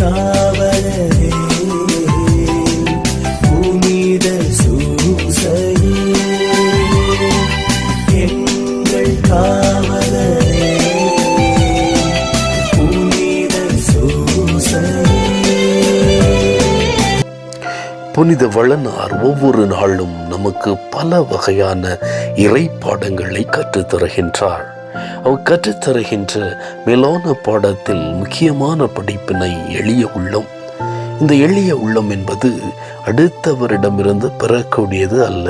காவலரே, புனித சூசையே, எங்கள் காவலரே, புனித சூசையே. புனித வளனார் ஒவ்வொரு நாளும் நமக்கு பல வகையான இறைப்பாடங்களை கற்றுத்தருகின்றார். அவர் கற்றுத்தருகின்ற மேலான பாடத்தில் முக்கியமான படிப்பினை எளிய உள்ளம். இந்த எளிய உள்ளம் என்பது அடுத்தவரிடமிருந்து பெறக்கூடியது அல்ல.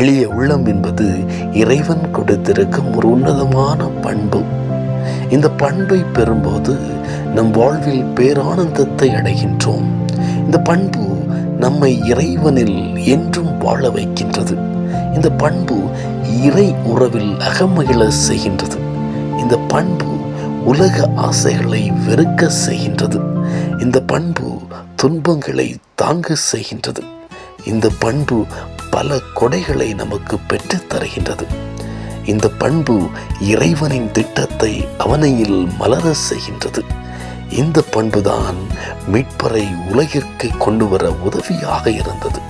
எளிய உள்ளம் என்பது இறைவன் கொடுத்திருக்கும் ஒரு உன்னதமான பண்பு. இந்த பண்பை பெறும்போது நம் வாழ்வில் பேரானந்தத்தை அடைகின்றோம். இந்த பண்பு நம்மை இறைவனில் என்றும் வாழ வைக்கின்றது. இந்த பண்பு இறை உறவில் அகமகிழ செய்கின்றது. இந்த பண்பு உலக ஆசைகளை வெறுக்க செய்கின்றது. இந்த பண்பு துன்பங்களை தாங்க செய்கின்றது. இந்த பண்பு பல கொடைகளை நமக்கு பெற்றுத் தருகின்றது. இந்த பண்பு இறைவனின் திட்டத்தை அவனையில் மலர செய்கின்றது. இந்த பண்புதான் மீட்பரை உலகிற்கு கொண்டு வர உதவியாக இருந்தது.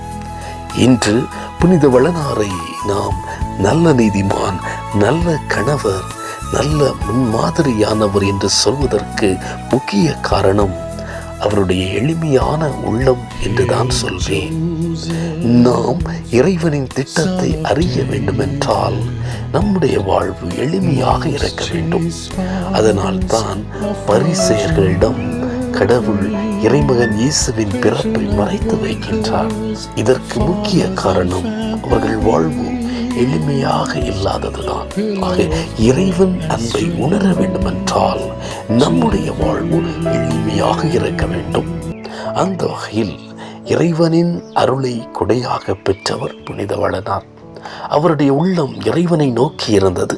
இன்று புனித வளனாரை நாம் நல்ல நீதிமான், நல்ல கணவர், நல்ல முன்மாதிரியானவர் என்று சொல்வதற்கு முக்கிய காரணம் அவருடைய எளிமையான உள்ளம் என்றுதான் சொல்வேன். நாம் இறைவனின் திட்டத்தை அறிய வேண்டுமென்றால் நம்முடைய வாழ்வு எளிமையாக இருக்க வேண்டும். அதனால் தான் பரிசேயர்களிடம் கடவுள் இறைமகன் இயேசுவின் பிறப்பை மறைத்து வைக்கின்றார். இதற்கு முக்கிய காரணம் அவர்கள் வாழ்வு எளிமையாக இல்லாததுதான். ஆக இறைவன் அன்பை உணர வேண்டுமென்றால் நம்முடைய வாழ்வு எளிமையாக இருக்க வேண்டும். அந்த வகையில் இறைவனின் அருளை கொடையாக பெற்றவர் புனித வளனார். அவருடைய உள்ளம் இறைவனை நோக்கி இருந்தது.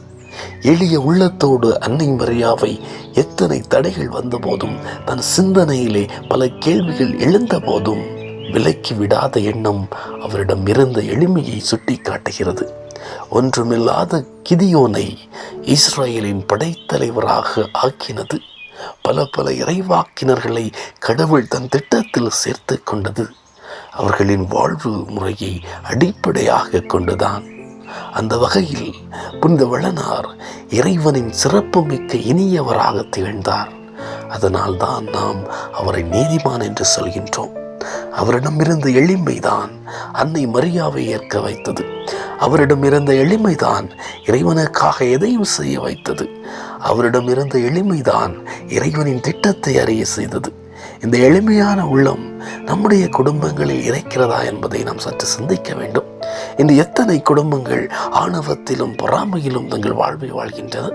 எளிய உள்ளத்தோடு அன்னை மரியாவை எத்தனை தடைகள் வந்த போதும், தன் சிந்தனையிலே பல கேள்விகள் எழுந்த போதும் விலக்கி விடாத எண்ணம் அவரிடம் இருந்த எளிமையை சுட்டி காட்டுகிறது. ஒன்றுமில்லாத கிதியோனை இஸ்ரேலின் படைத்தலைவராக ஆக்கினது. பல இறைவாக்கினர்களை கடவுள் தன் திட்டத்தில் சேர்த்து கொண்டது அவர்களின் வாழ்வு முறையை அடிப்படையாக கொண்டுதான். அந்த வகையில் புனித வளனார் இறைவனின் சிறப்புமிக்க இனியவராக திகழ்ந்தார். அதனால் தான் நாம் அவரை நீதிமான் என்று சொல்கின்றோம். அவரிடமிருந்த எளிமைதான் அன்னை மரியாவை ஏற்க வைத்தது. அவரிடமிருந்த எளிமைதான் இறைவனுக்காக எதையும் செய்ய வைத்தது. அவரிடமிருந்த எளிமைதான் இறைவனின் திட்டத்தை அறிய செய்தது. இந்த எளிமையான உள்ளம் நம்முடைய குடும்பங்களில் இருக்கிறதா என்பதை நாம் சற்று சிந்திக்க வேண்டும். இன்று எத்தனை குடும்பங்கள் ஆணவத்திலும் பொறாமையிலும் தங்கள் வாழ்வை வாழ்கின்றன.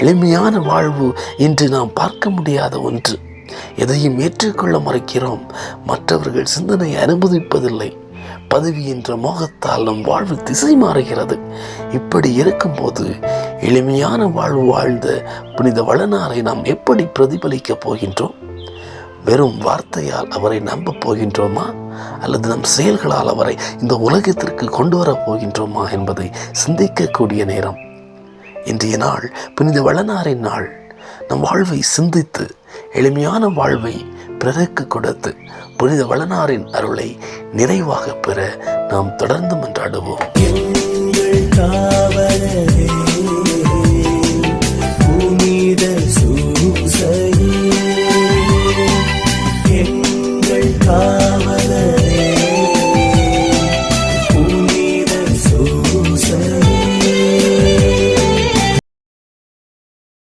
எளிமையான வாழ்வு இன்று நாம் பார்க்க முடியாத ஒன்று. எதையும் ஏற்றுக்கொள்ள மறுக்கிறோம். மற்றவர்கள் சிந்தனை அனுமதிப்பதில்லை. பதவி என்ற மோகத்தால் நம் வாழ்வு திசை மாறுகிறது. இப்படி இருக்கும்போது எளிமையான வாழ்வு வாழ்ந்த புனித வளனாரை நாம் எப்படி பிரதிபலிக்கப் போகின்றோம்? வெறும் வார்த்தையால் அவரை நம்ப போகின்றோமா, அல்லது நம் செயல்களால் அவரை இந்த உலகத்திற்கு கொண்டு வரப் போகின்றோமா என்பதை சிந்திக்கக்கூடிய நேரம் இன்றைய நாள். புனித வளனாரின் நாள். நம் வாழ்வை சிந்தித்து எளிமையான வாழ்வை பிறருக்கு கொடுத்து புனித வளனாரின் அருளை நிறைவாக பெற நாம் தொடர்ந்து மன்றாடுவோம்.